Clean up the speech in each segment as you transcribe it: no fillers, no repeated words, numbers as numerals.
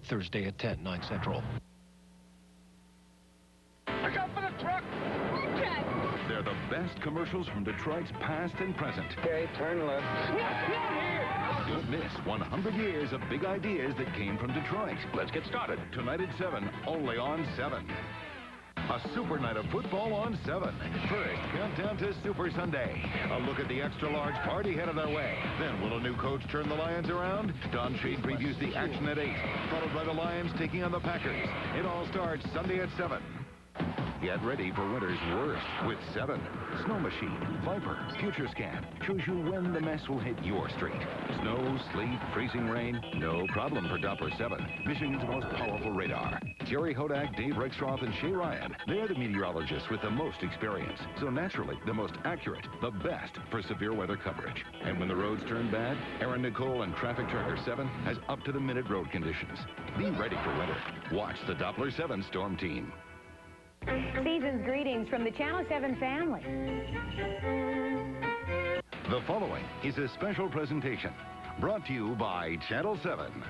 Thursday at 10, 9 Central. Look out for the truck! Okay. They're the best commercials from Detroit's past and present. Okay, turn left. Don't miss 100 years of big ideas that came from Detroit. Let's get started. Tonight at 7, only on 7. A super night of football on 7. First, countdown to Super Sunday. A look at the extra-large party headed our way. Then, will a new coach turn the Lions around? Don Shade previews the action at 8, followed by the Lions taking on the Packers. It all starts Sunday at 7. Get ready for winter's worst with 7. Snow Machine, Viper, Future Scan shows you when the mess will hit your street. Snow, sleet, freezing rain, no problem for Doppler 7, Michigan's most powerful radar. Jerry Hodak, Dave Rexroth, and Shay Ryan, they're the meteorologists with the most experience. So naturally, the most accurate, the best for severe weather coverage. And when the roads turn bad, Aaron Nicole and Traffic Tracker 7 has up-to-the-minute road conditions. Be ready for winter. Watch the Doppler 7 Storm Team. Season's greetings from the Channel 7 family. The following is a special presentation brought to you by Channel 7.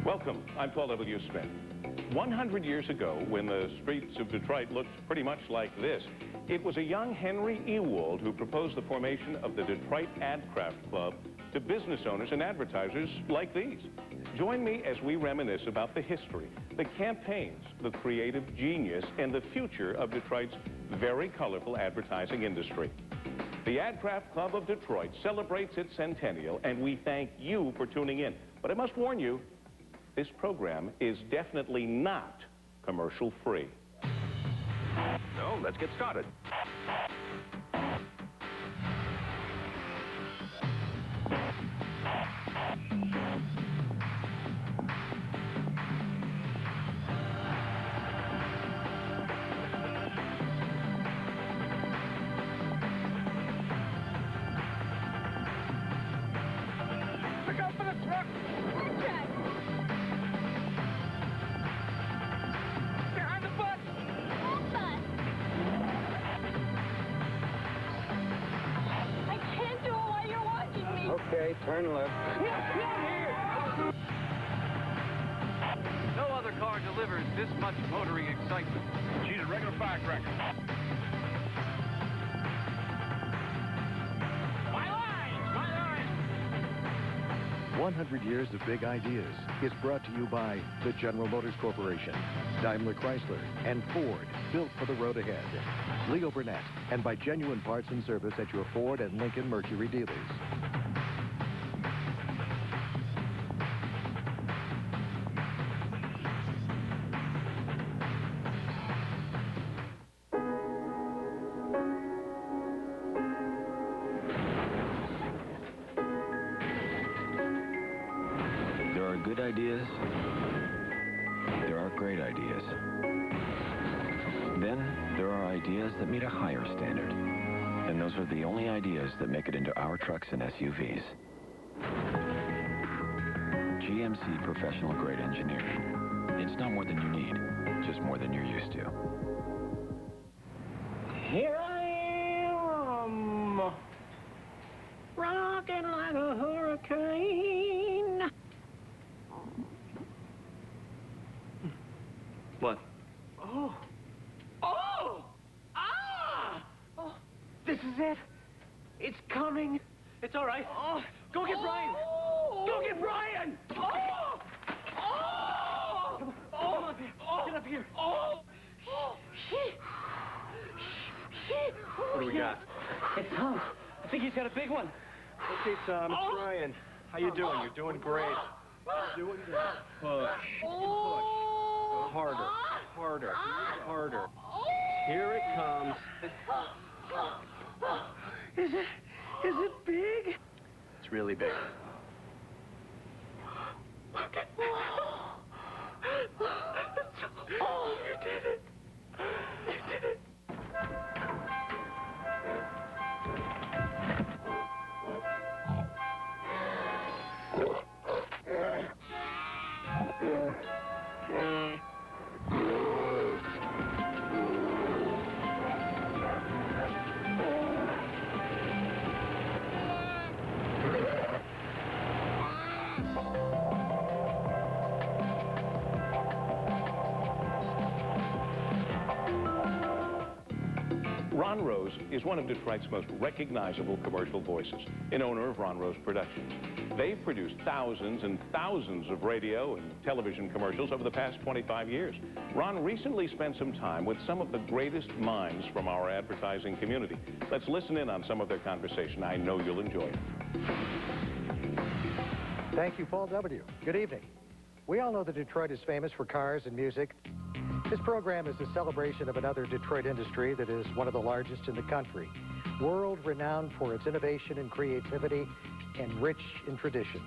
Welcome. I'm Paul W. Smith. 100 years ago, when the streets of Detroit looked pretty much like this, it was a young Henry Ewald who proposed the formation of the Detroit Adcraft Club to business owners and advertisers like these. Join me as we reminisce about the history, the campaigns, the creative genius, and the future of Detroit's very colorful advertising industry. The Adcraft Club of Detroit celebrates its centennial, and we thank you for tuning in. But I must warn you, this program is definitely not commercial free. So let's get started. Look out for the truck! Okay. Behind the bus! I can't do it while you're watching me. Okay, turn left. No other car delivers this much motoring excitement. She's a regular firecracker. My line! 100 Years of Big Ideas is brought to you by the General Motors Corporation, Daimler Chrysler, and Ford, built for the road ahead. Leo Burnett, and by Genuine Parts and Service at your Ford and Lincoln Mercury dealers. There are good ideas. There are great ideas. Then there are ideas that meet a higher standard. And those are the only ideas that make it into our trucks and SUVs. GMC Professional Grade Engineering. It's not more than you need, just more than you're used to. Here I am, rocking like a hurricane. What? Oh! Oh! Ah! Oh, this is it. It's coming. It's all right. Oh! Go get Brian. Oh! Go get Brian. Oh! Oh! Come on, get up here. Oh! What do we got? It's Tom. I think he's got a big one. Okay, Tom, it's Brian. How you doing? You're doing great. Doing good. Push. Oh! Harder. Harder. Harder. Here it comes. Is it big? It's really big. Oh, you did it. You did it. Ron Rose is one of Detroit's most recognizable commercial voices, an owner of Ron Rose Productions. They've produced thousands and thousands of radio and television commercials over the past 25 years. Ron recently spent some time with some of the greatest minds from our advertising community. Let's listen in on some of their conversation. I know you'll enjoy it. Thank you, Paul W. Good evening. We all know that Detroit is famous for cars and music. This program is a celebration of another Detroit industry that is one of the largest in the country, world-renowned for its innovation and creativity and rich in tradition.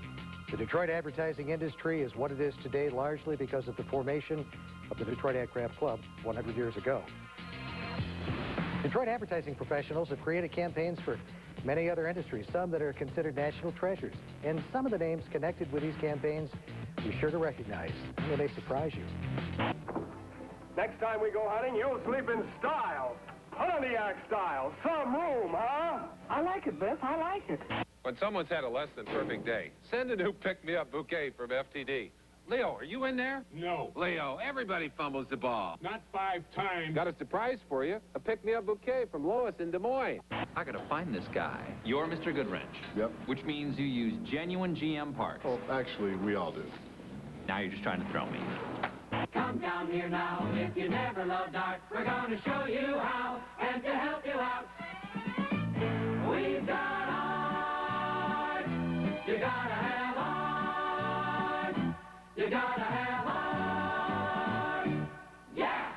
The Detroit advertising industry is what it is today largely because of the formation of the Detroit Adcraft Club 100 years ago. Detroit advertising professionals have created campaigns for many other industries, some that are considered national treasures. And some of the names connected with these campaigns be sure to recognize. They may surprise you. Next time we go hunting, you'll sleep in style. Pontiac style. Some room, huh? I like it, Biff. I like it. When someone's had a less than perfect day, send a new pick-me-up bouquet from FTD. Leo, are you in there? No. Leo, everybody fumbles the ball. Not 5 times. Got a surprise for you. A pick-me-up bouquet from Lois in Des Moines. I gotta find this guy. You're Mr. Goodwrench. Yep. Which means you use genuine GM parts. Oh, actually, we all do. Now you're just trying to throw me. Come down here now, if you never loved art, we're gonna show you how, and to help you out, we've got art. You gotta have art. You gotta have art. Yeah!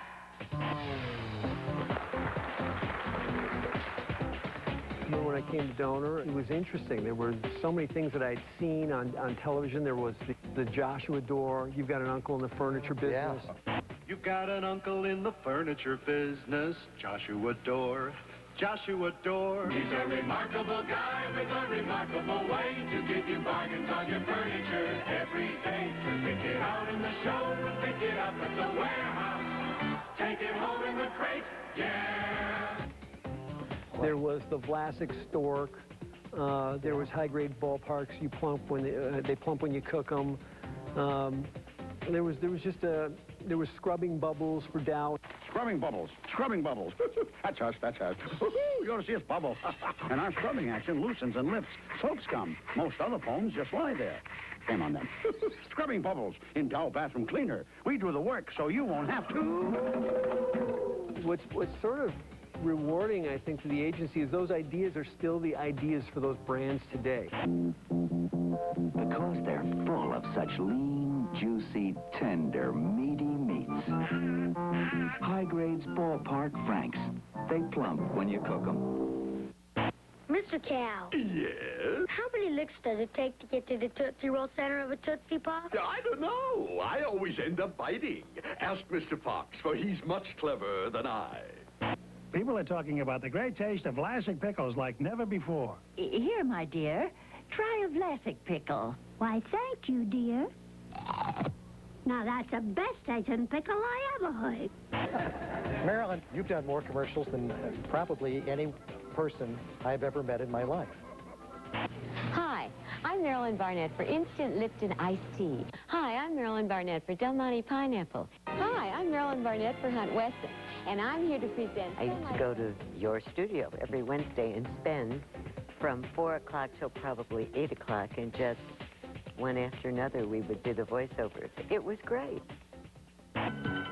When I came to Donor, it was interesting. There were so many things that I'd seen on television. There was the Joshua door. You've got an uncle in the furniture business. Yeah. You've got an uncle in the furniture business, Joshua Door. Joshua Door. He's a remarkable guy with a remarkable way to give you bargains on your furniture every day. Pick it out in the showroom, pick it up at the warehouse. Take it home in the crate, yeah. There was the Vlasic Stork. There was high-grade ballparks. You plump when they plump when you cook them. There was scrubbing bubbles for Dow. Scrubbing bubbles. That's us. You ought to see us bubble. And our scrubbing action loosens and lifts soap scum. Most other foams just lie there. Shame on them. Scrubbing bubbles in Dow Bathroom Cleaner. We do the work so you won't have to. What's sort of rewarding, I think, to the agency is those ideas are still the ideas for those brands today. Because they're full of such lean, juicy, tender, meaty meats. High Grades Ballpark Franks. They plump when you cook them. Mr. Cow. Yes? How many licks does it take to get to the Tootsie Roll center of a Tootsie Pop? I don't know. I always end up biting. Ask Mr. Fox, for he's much cleverer than I. People are talking about the great taste of Vlasic pickles like never before. Here, my dear. Try a Vlasic pickle. Why, thank you, dear. Now, that's the best tasting pickle I ever heard. Marilyn, you've done more commercials than probably any person I've ever met in my life. Hi, I'm Marilyn Barnett for Instant Lipton Iced Tea. Hi, I'm Marilyn Barnett for Del Monte Pineapple. Hi, I'm Marilyn Barnett for Hunt Wesson, and I'm here to present... I used to go to your studio every Wednesday and spend from 4 o'clock till probably 8 o'clock, and just one after another we would do the voiceovers. It was great. Hi,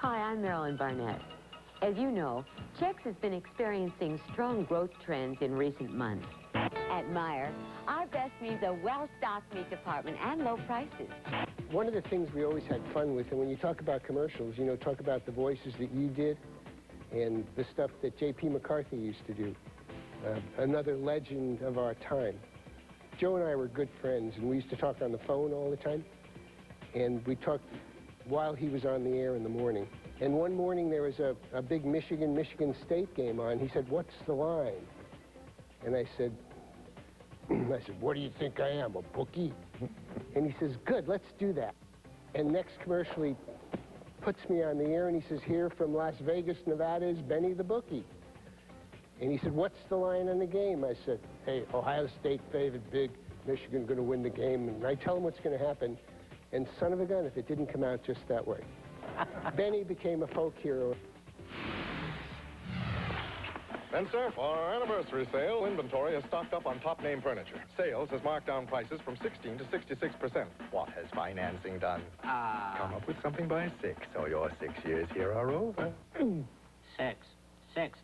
I'm Marilyn Barnett. As you know, Chex has been experiencing strong growth trends in recent months. At Meijer, our best means a well-stocked meat department and low prices. One of the things we always had fun with, and when you talk about commercials, you know, talk about the voices that you did and the stuff that J.P. McCarthy used to do, another legend of our time. Joe and I were good friends, and we used to talk on the phone all the time, and we talked while he was on the air in the morning. And one morning there was a big Michigan State game on. He said, "What's the line?" And I said, "What do you think I am, a bookie?" And he says, "Good, let's do that." And next commercial, he puts me on the air, and he says, "Here from Las Vegas, Nevada is Benny the bookie." And he said, "What's the line on the game?" I said, "Hey, Ohio State favored big, Michigan going to win the game." And I tell him what's going to happen. And son of a gun, if it didn't come out just that way. Benny became a folk hero. And, sir, for our anniversary sale, inventory is stocked up on top name furniture. Sales has marked down prices from 16 to 66%. What has financing done? Come up with something by 6, or your 6 years here are over. 6,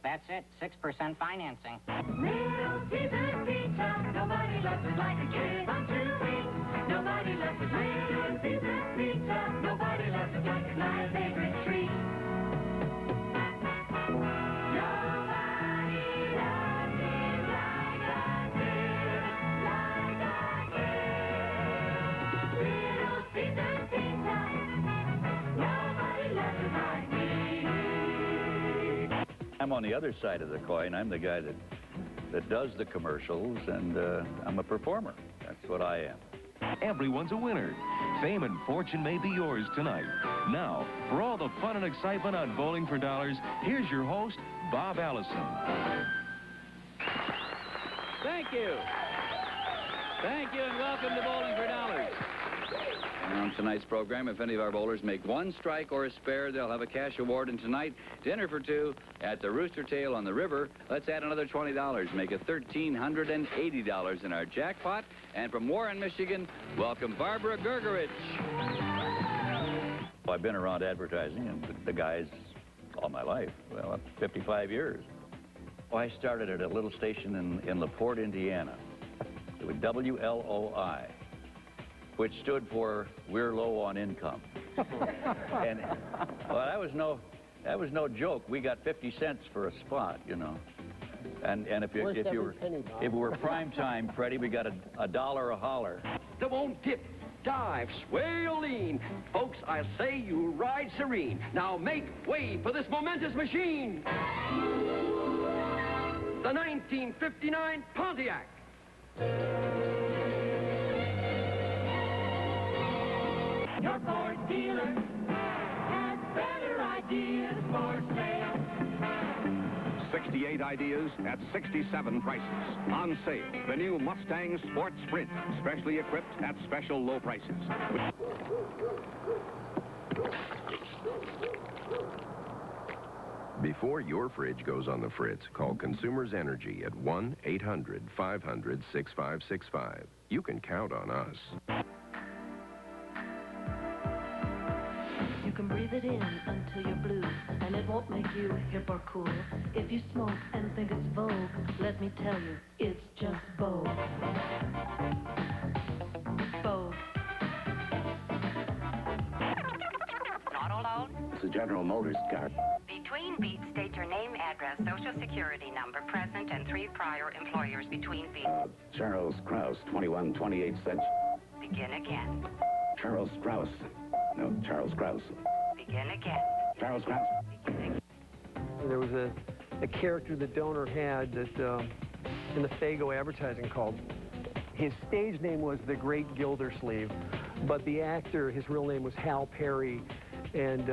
that's it. 6% financing. Little Caesar pizza, nobody loves it like a kid on 2 weeks. Nobody loves it like Little Caesar pizza. Nobody loves it like my favorite treat. I'm on the other side of the coin. I'm the guy that does the commercials, and I'm a performer. That's what I am. Everyone's a winner. Fame and fortune may be yours tonight. Now, for all the fun and excitement on Bowling for Dollars, here's your host, Bob Allison. Thank you. Thank you, and welcome to Bowling for Dollars. And on tonight's program, if any of our bowlers make one strike or a spare, they'll have a cash award. And tonight, dinner for 2 at the Rooster Tail on the river. Let's add another $20. Make it $1,380 in our jackpot. And from Warren, Michigan, welcome Barbara Gergerich. I've been around advertising and the guys all my life, well, 55 years. Well, I started at a little station in LaPorte, Indiana. It was WLOI. Which stood for We're Low on Income. And well, that was no joke. We got 50 cents for a spot, you know. And if it were prime time, Freddie, we got a dollar a holler. The won't dip, dive, sway or lean. Folks, I say you ride serene. Now make way for this momentous machine. The 1959 Pontiac. Your Ford dealer has better ideas for sale. 68 ideas at 67 prices. On sale, the new Mustang Sport Sprint, specially equipped at special low prices. Before your fridge goes on the fritz, call Consumers Energy at 1-800-500-6565. You can count on us. You can breathe it in until you're blue, and it won't make you hip or cool. If you smoke and think it's vogue, let me tell you, it's just vogue. Vogue. Not alone? It's a General Motors car. Between beats, state your name, address, social security number, present, and 3 prior employers between beats. Charles Krause, 2128 cents. Begin again. Charles Krause. No, Charles Krause. Begin again. Charles Krause. There was a character the donor had that in the Faygo advertising called. His stage name was the Great Gildersleeve, but the actor, his real name was Hal Perry, and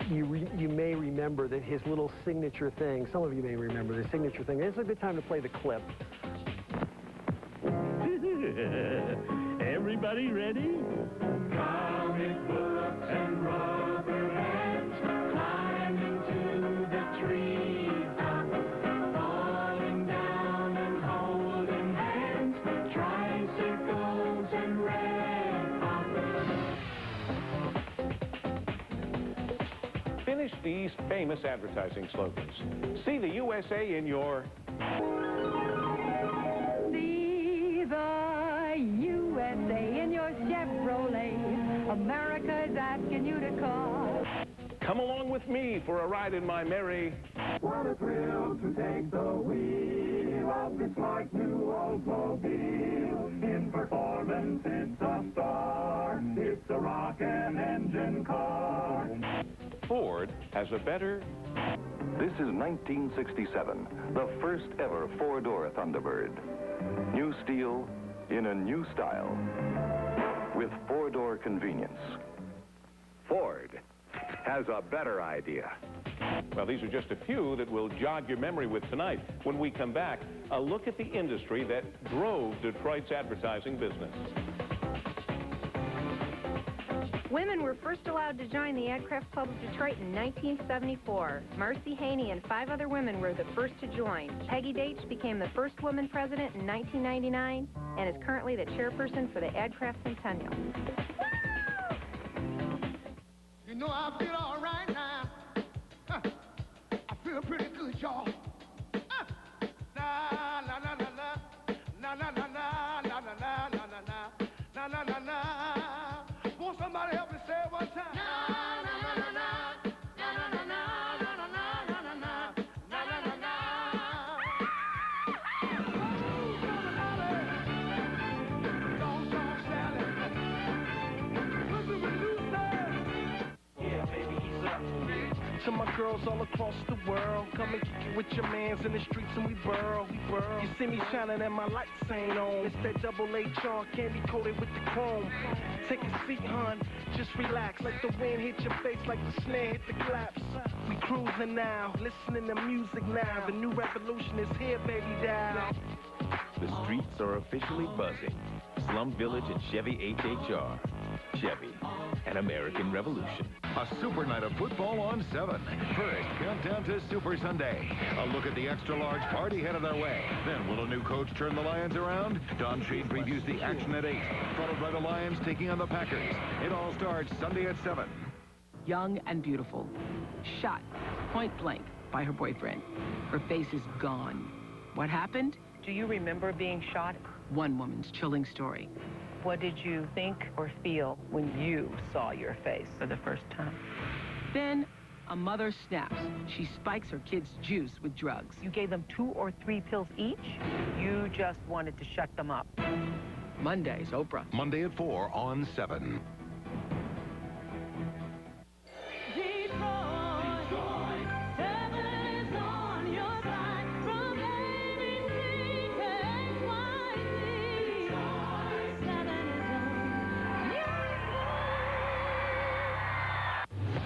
you may remember that his little signature thing, some of you may remember the signature thing. It's a good time to play the clip. Everybody ready? Comic books and rubber bands climb into the treetop, falling down and holding hands, tricycles and red poppers. Finish these famous advertising slogans. See the USA in your... See the USA in your Chevrolet. America's asking you to call. Come along with me for a ride in my merry... What a thrill to take the wheel of this smart new Oldsmobile. In performance, it's a star. It's a rockin' engine car. Ford has a better... This is 1967, the first ever four-door Thunderbird. New steel in a new style with four-door convenience. Ford has a better idea. Well, these are just a few that will jog your memory with tonight. When we come back, a look at the industry that drove Detroit's advertising business. Women were first allowed to join the Adcraft Club of Detroit in 1974. Marcy Haney and 5 other women were the first to join. Peggy Daitch became the first woman president in 1999 and is currently the chairperson for the Adcraft Centennial. You know, I feel all right now. I feel pretty good, y'all. Na na na na na na na na na na na na na na na. Won't somebody help me say it one time? Na na na na na na na na na na na na na na na na. To my girls all across the world, come and kick it with your mans in the streets and we burl, You see me shining and my lights ain't on. It's that double HR candy coated with the chrome. Take a seat, hon, just relax. Let the wind hit your face like the snare hit the claps. We cruising now, listening to music now. The new revolution is here, baby, down. The streets are officially buzzing. Slum Village and Chevy HHR. Chevy, an American revolution. A super night of football on 7. First, countdown to Super Sunday. A look at the extra-large party headed our way. Then, will a new coach turn the Lions around? Don Shade previews the action at 8, followed by the Lions taking on the Packers. It all starts Sunday at 7. Young and beautiful. Shot, point blank, by her boyfriend. Her face is gone. What happened? Do you remember being shot? One woman's chilling story. What did you think or feel when you saw your face for the first time? Then, a mother snaps. She spikes her kid's juice with drugs. You gave them 2 or 3 pills each? You just wanted to shut them up. Mondays, Oprah. Monday at 4 on 7.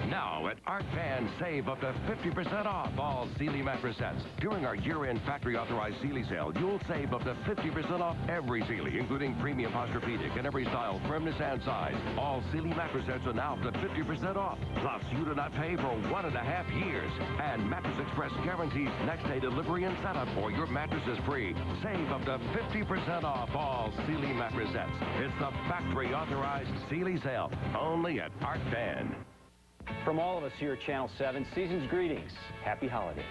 Now at Art Van, save up to 50% off all Sealy mattress sets. During our year-end factory-authorized Sealy sale, you'll save up to 50% off every Sealy, including premium Posturepedic and every style, firmness, and size. All Sealy mattress sets are now up to 50% off. Plus, you do not pay for 1.5 years. And Mattress Express guarantees next-day delivery and setup, or your mattress is free. Save up to 50% off all Sealy mattress sets. It's the factory-authorized Sealy sale, only at Art Van. From all of us here at Channel 7, season's greetings. Happy holidays.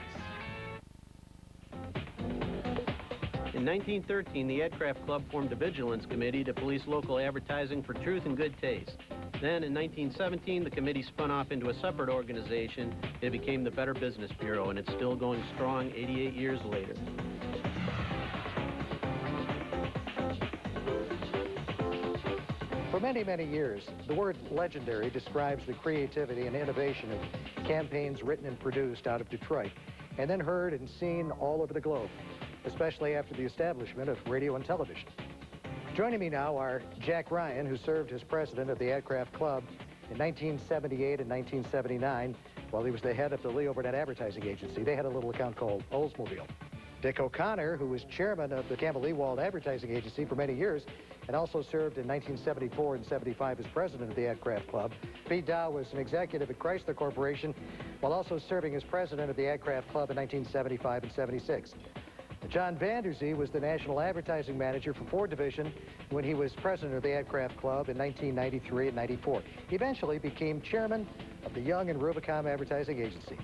In 1913, the Adcraft Club formed a vigilance committee to police local advertising for truth and good taste. Then, in 1917, the committee spun off into a separate organization. It became the Better Business Bureau, and it's still going strong 88 years later. For many, many years, the word legendary describes the creativity and innovation of campaigns written and produced out of Detroit, and then heard and seen all over the globe, especially after the establishment of radio and television. Joining me now are Jack Ryan, who served as president of the Adcraft Club in 1978 and 1979, while he was the head of the Leo Burnett Advertising Agency. They had a little account called Oldsmobile. Dick O'Connor, who was chairman of the Campbell Ewald Advertising Agency for many years, and also served in 1974 and 75 as president of the Adcraft Club. Pete Dow was an executive at Chrysler Corporation, while also serving as president of the Adcraft Club in 1975 and 76. John Vanderzee was the national advertising manager for Ford Division when he was president of the Adcraft Club in 1993 and 94. He eventually became chairman of the Young and Rubicam Advertising Agency.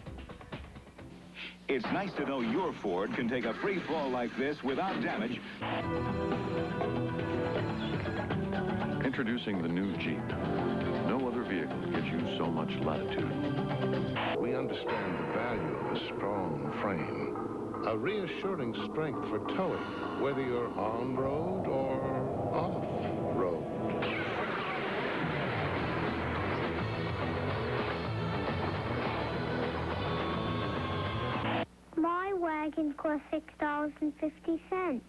It's nice to know your Ford can take a free fall like this without damage. Introducing the new Jeep. No other vehicle gives you so much latitude. We understand the value of a strong frame. A reassuring strength for towing, whether you're on road or off road. My wagon costs $6.50.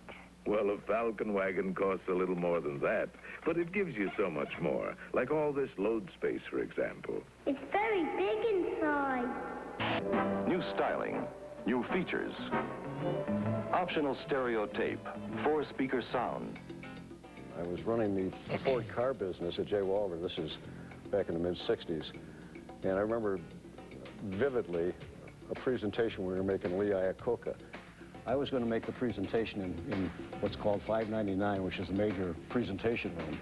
Well, a Falcon wagon costs a little more than that, but it gives you so much more. Like all this load space, for example. It's very big inside. New styling, new features, optional stereo tape, 4-speaker sound. I was running the Ford car business at J. Walter. This is back in the mid-'60s. And I remember vividly a presentation we were making Lee Iacocca. I was going to make the presentation in what's called 599, which is a major presentation room.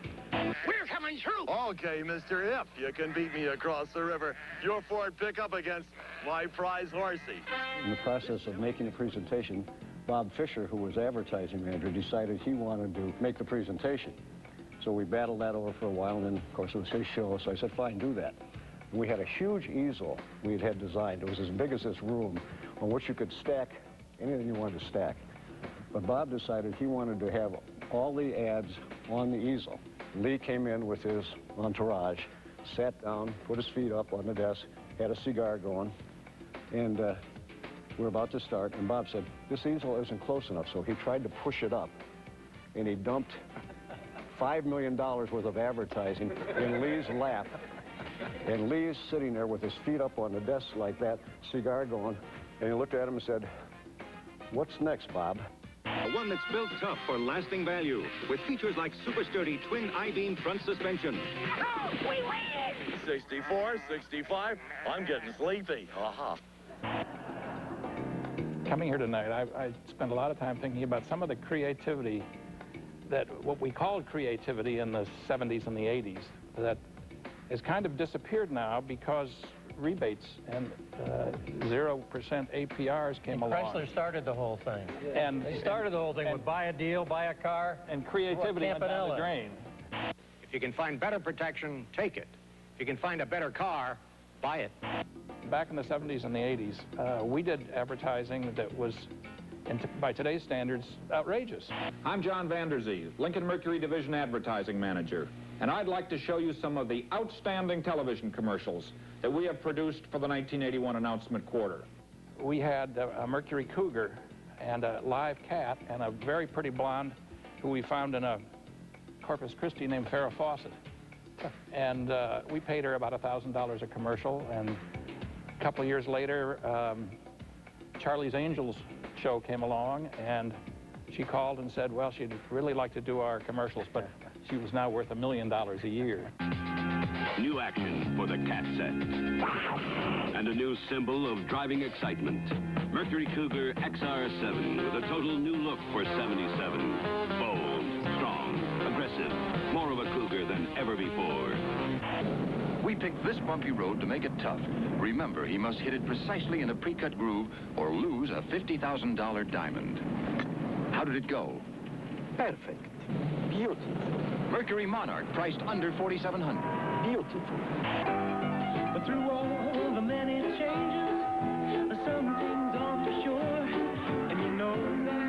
We're coming through! Okay, mister, if you can beat me across the river, your Ford pickup against my prize horsey. In the process of making the presentation, Bob Fisher, who was advertising manager, decided he wanted to make the presentation. So we battled that over for a while, and then, of course, it was his show, so I said, fine, do that. And we had a huge easel we had designed. It was as big as this room, on which you could stack anything you wanted to stack. But Bob decided he wanted to have all the ads on the easel. Lee came in with his entourage, sat down, put his feet up on the desk, had a cigar going, and we were about to start, and Bob said, this easel isn't close enough, so he tried to push it up, and he dumped $5 million worth of advertising in Lee's lap. And Lee's sitting there with his feet up on the desk like that, cigar going, and he looked at him and said, what's next, Bob? One that's built tough for lasting value, with features like super sturdy twin I-beam front suspension. Oh, we win! 64, 65, I'm getting sleepy. Aha. Coming here tonight, I spent a lot of time thinking about some of the creativity that what we called creativity in the 70s and the 80s that has kind of disappeared now because rebates and 0% APRs came along. Chrysler started the whole thing. And they started the whole thing with buy a deal, buy a car. And creativity went down the drain. If you can find better protection, take it. If you can find a better car, buy it. Back in the 70s and the 80s, we did advertising that was, by today's standards, outrageous. I'm John Vanderzee, Lincoln Mercury Division Advertising Manager, and I'd like to show you some of the outstanding television commercials that we have produced for the 1981 announcement quarter. We had a Mercury Cougar and a live cat and a very pretty blonde who we found in a Corpus Christi named Farrah Fawcett. And we paid her about $1,000 a commercial, and a couple of years later, Charlie's Angels show came along, and she called and said, well, she'd really like to do our commercials, but she was now worth $1 million a year. New action for the cat set. And a new symbol of driving excitement. Mercury Cougar XR7 with a total new look for 77. Bold, strong, aggressive. More of a Cougar than ever before. We picked this bumpy road to make it tough. Remember, he must hit it precisely in a pre-cut groove or lose a $50,000 diamond. How did it go? Perfect. Beautiful. Mercury Monarch, priced under $4,700. Beautiful. But through all the many changes, some things aren't for sure. And you know that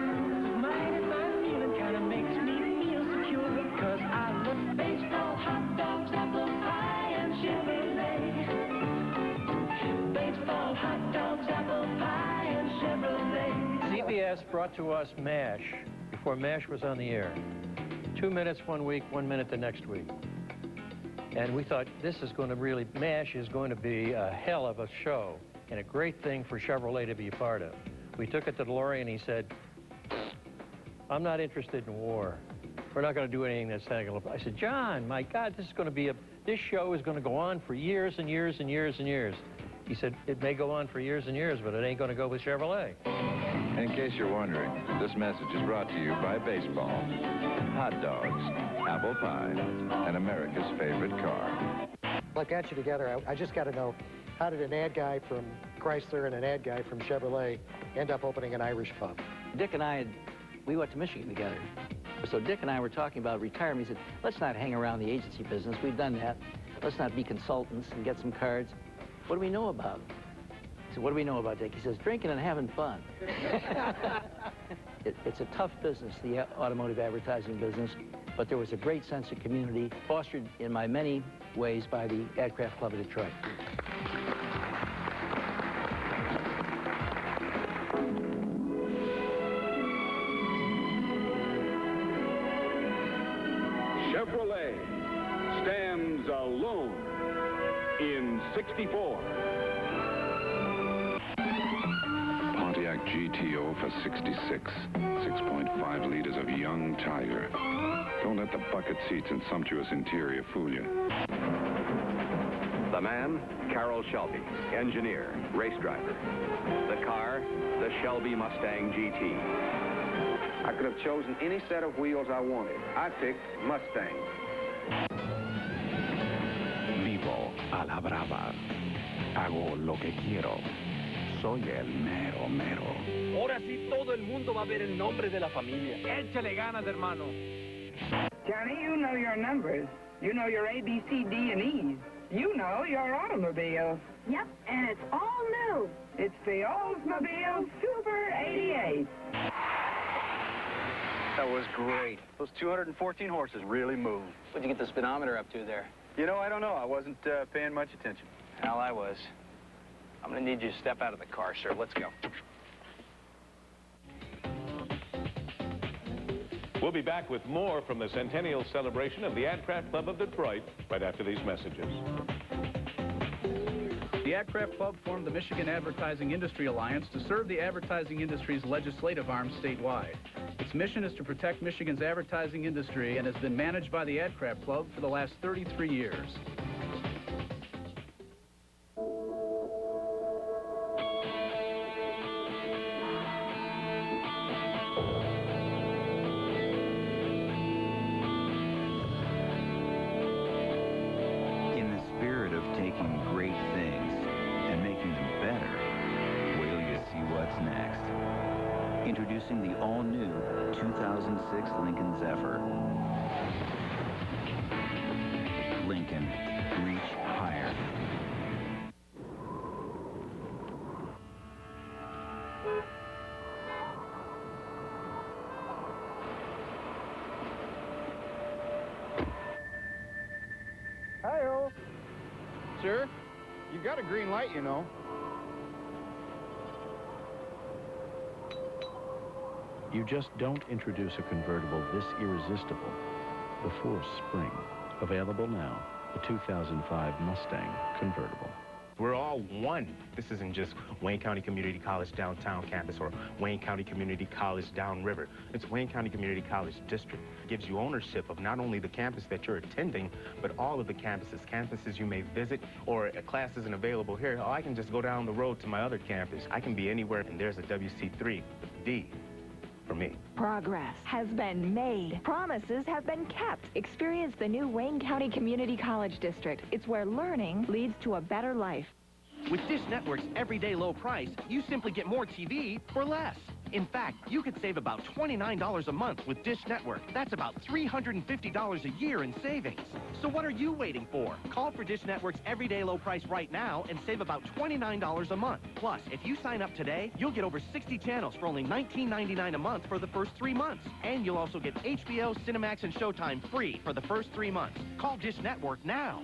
mighty fine feeling kind of makes me feel secure. Because I love baseball, hot dogs, apple pie, and Chevrolet. Baseball, hot dogs, apple pie, and Chevrolet. CBS brought to us MASH before MASH was on the air. 2 minutes one week, 1 minute the next week. And we thought, this is going to really, MASH is going to be a hell of a show and a great thing for Chevrolet to be a part of. We took it to Delory and he said, I'm not interested in war. We're not going to do anything that's technical. I said, John, my God, this is going to be this show is going to go on for years and years and years and years. He said, it may go on for years and years, but it ain't going to go with Chevrolet. In case you're wondering, this message is brought to you by baseball, hot dogs, apple pie, and America's favorite car. Well, I got you together. I just got to know, how did an ad guy from Chrysler and an ad guy from Chevrolet end up opening an Irish pub? Dick and I, we went to Michigan together. So Dick and I were talking about retirement. He said, let's not hang around the agency business. We've done that. Let's not be consultants and get some cards. What do we know about? I said, what do we know about, Dick? He says, drinking and having fun. It's a tough business, the automotive advertising business, but there was a great sense of community, fostered in my many ways by the Adcraft Club of Detroit. Chevrolet stands alone in 64. Pontiac GTO for 66. 6.5 liters of young Tiger. Don't let the bucket seats and sumptuous interior fool you. The man, Carroll Shelby, engineer, race driver. The car, the Shelby Mustang GT. I could have chosen any set of wheels I wanted. I picked Mustang. Vivo a la brava. Hago lo que quiero. Soy el mero mero. Ahora sí todo el mundo va a ver el nombre de la familia. Échale ganas, hermano. Johnny, you know your numbers. You know your A, B, C, D, and E's. You know your automobile. Yep, and it's all new. It's the Oldsmobile Super 88. That was great. Those 214 horses really moved. What'd you get the speedometer up to there? You know, I don't know. I wasn't paying much attention. Hell, I was. I'm gonna need you to step out of the car, sir. Let's go. We'll be back with more from the centennial celebration of the Adcraft Club of Detroit right after these messages. The Adcraft Club formed the Michigan Advertising Industry Alliance to serve the advertising industry's legislative arm statewide. Its mission is to protect Michigan's advertising industry and has been managed by the Adcraft Club for the last 33 years. In the spirit of taking great things and making them better, wait till you see what's next. Introducing the all-new 2006 Lincoln Zephyr. Lincoln, reach higher. Hi-yo. Sir, you got a green light, you know. You just don't introduce a convertible this irresistible before spring. Available now, the 2005 Mustang convertible. We're all one. This isn't just Wayne County Community College downtown campus or Wayne County Community College downriver. It's Wayne County Community College district. It gives you ownership of not only the campus that you're attending, but all of the campuses you may visit, or a class isn't available here. Oh, I can just go down the road to my other campus. I can be anywhere, and there's a WC3, D. For me. Progress has been made. Promises have been kept. Experience the new Wayne County Community College District. It's where learning leads to a better life. With Dish Network's everyday low price, you simply get more TV for less. In fact, you could save about $29 a month with Dish Network. That's about $350 a year in savings. So what are you waiting for? Call for Dish Network's everyday low price right now and save about $29 a month. Plus, if you sign up today, you'll get over 60 channels for only $19.99 a month for the first 3 months. And you'll also get HBO, Cinemax, and Showtime free for the first 3 months. Call Dish Network now.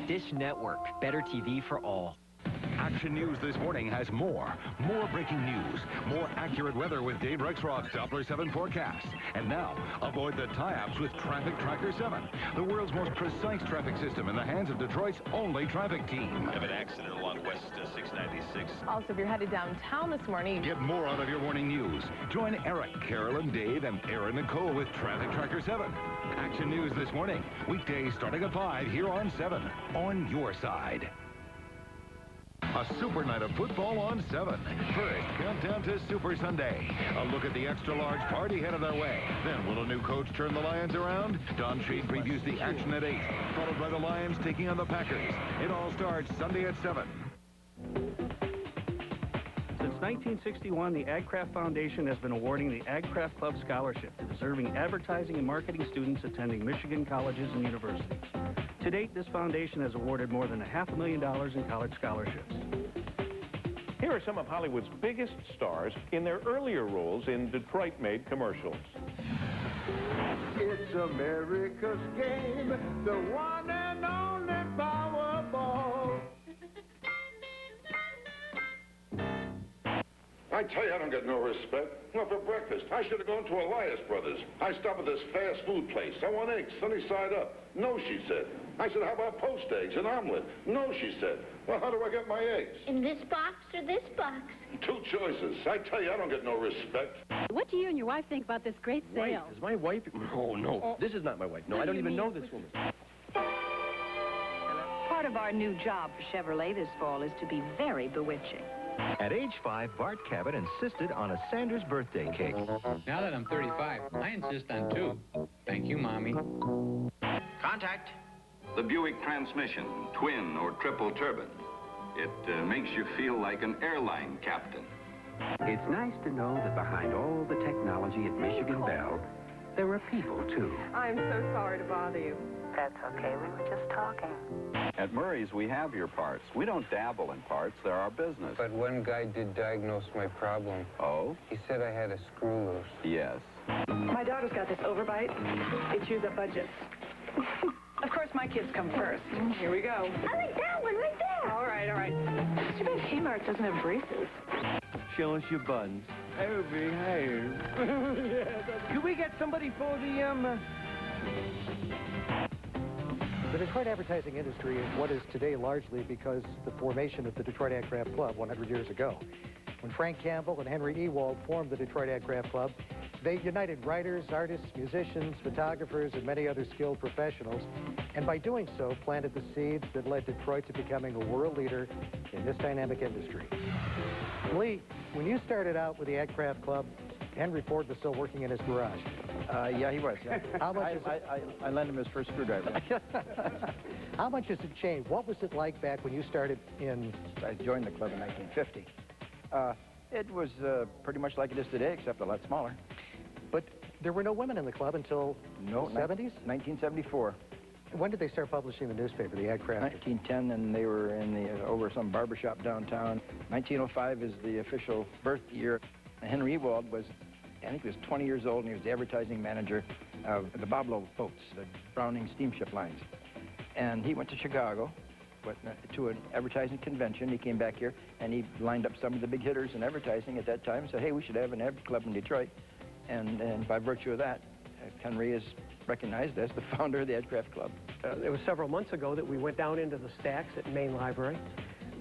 Dish Network, better TV for all. Action News this morning has more breaking news, more accurate weather with Dave Rexroth's Doppler 7 forecast. And now, avoid the tie-ups with Traffic Tracker 7, the world's most precise traffic system in the hands of Detroit's only traffic team. Have an accident along West 696. Also, if you're headed downtown this morning... Get more out of your morning news. Join Eric, Carolyn, Dave, and Aaron Nicole with Traffic Tracker 7. Action News this morning, weekdays starting at 5 here on 7, on your side. A super night of football on 7. First, countdown to Super Sunday. A look at the extra-large party headed our way. Then, will a new coach turn the Lions around? Don Shade previews the action at 8, followed by the Lions taking on the Packers. It all starts Sunday at 7. Since 1961, the Adcraft Foundation has been awarding the Adcraft Club Scholarship to deserving advertising and marketing students attending Michigan colleges and universities. To date, this foundation has awarded more than $500,000 in college scholarships. Here are some of Hollywood's biggest stars in their earlier roles in Detroit-made commercials. It's America's game, the one and only Powerball. I tell you, I don't get no respect. Well, for breakfast, I should have gone to Elias Brothers. I stopped at this fast food place. I want eggs, sunny side up. No, she said. I said, how about poached eggs, an omelet? No, she said. Well, how do I get my eggs? In this box or this box? 2 choices. I tell you, I don't get no respect. What do you and your wife think about this great sale? Is my wife? Oh, no. This is not my wife. No, I don't even know this woman. Part Part of our new job for Chevrolet this fall is to be very bewitching. At age 5, Bart Cabot insisted on a Sanders birthday cake. Now that I'm 35, I insist on 2. Thank you, Mommy. Contact. The Buick transmission, twin or triple turbine. It makes you feel like an airline captain. It's nice to know that behind all the technology at Michigan Bell, there are people, too. I'm so sorry to bother you. That's okay. We were just talking. At Murray's, we have your parts. We don't dabble in parts. They're our business. But one guy did diagnose my problem. Oh? He said I had a screw loose. Yes. My daughter's got this overbite. It chews up budgets. Of course, my kids come first. Here we go. I like that one right there. All right, all right. It's too bad Kmart doesn't have braces. Show us your buttons. Over here. Could we get somebody for the, The Detroit advertising industry is what is today largely because the formation of the Detroit Adcraft Club 100 years ago. When Frank Campbell and Henry Ewald formed the Detroit Adcraft Club, they united writers, artists, musicians, photographers, and many other skilled professionals, and by doing so, planted the seeds that led Detroit to becoming a world leader in this dynamic industry. Lee, when you started out with the Adcraft Club, Henry Ford was still working in his garage. Yeah, he was. Yeah. How much I lent him his first screwdriver. How much has it changed? What was it like back when you started in... I joined the club in 1950. It was pretty much like it is today, except a lot smaller. But there were no women in the club until the 70s? 1974. When did they start publishing the newspaper, the Adcraft? 1910, and they were in the over some barbershop downtown. 1905 is the official birth year. Henry Ewald was, I think he was 20 years old, and he was the advertising manager of the Boblo boats, the Browning steamship lines. And he went to Chicago to an advertising convention. He came back here, and he lined up some of the big hitters in advertising at that time and said, hey, we should have an ad club in Detroit. And by virtue of that, Henry is recognized as the founder of the Adcraft Club. It was several months ago that we went down into the stacks at Main Library.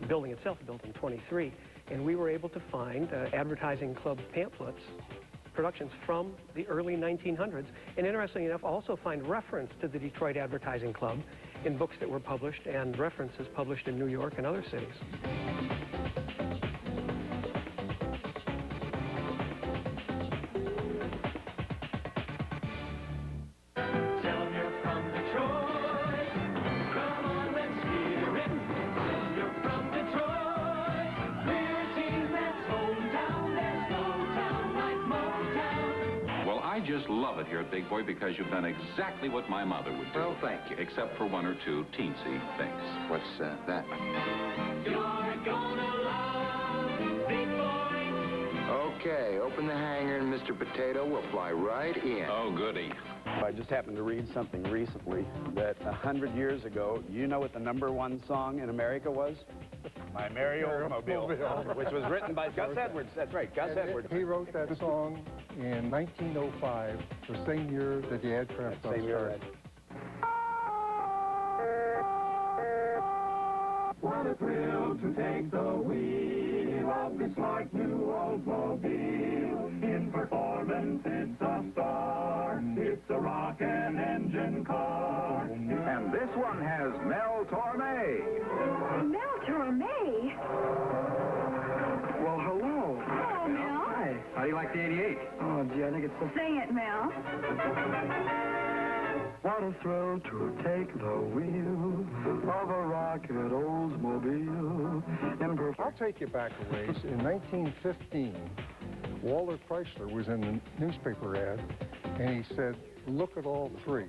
The building itself was built in 23, and we were able to find advertising club pamphlets, productions from the early 1900s, and interestingly enough, also find reference to the Detroit Advertising Club in books that were published and references published in New York and other cities. I just love it here at Big Boy because you've done exactly what my mother would do. Well, thank you. Except for one or two teensy things. What's that? You're gonna love Big Boy. Okay, open the hangar and Mr. Potato will fly right in. Oh, goody. I just happened to read something recently that 100 years ago, you know what the #1 song in America was? My Merry Oldsmobile, which was written by Gus Edwards. That's right, Gus Edwards. He wrote that song in 1905, the same year that the Adcraft Club started. What a thrill to take the wheel of this smart new Oldsmobile. In performance, it's a star. It's a rockin' engine car. And this one has Mel Torme. Mel Torme? Well, hello. Hello, Mel. Hi. How do you like the 88? Oh, gee, I think it's so... Sing it, Mel. What a thrill to take the wheel of a rocket Oldsmobile. I'll take you back a ways. In 1915, Walter Chrysler was in the newspaper ad, and he said, look at all three.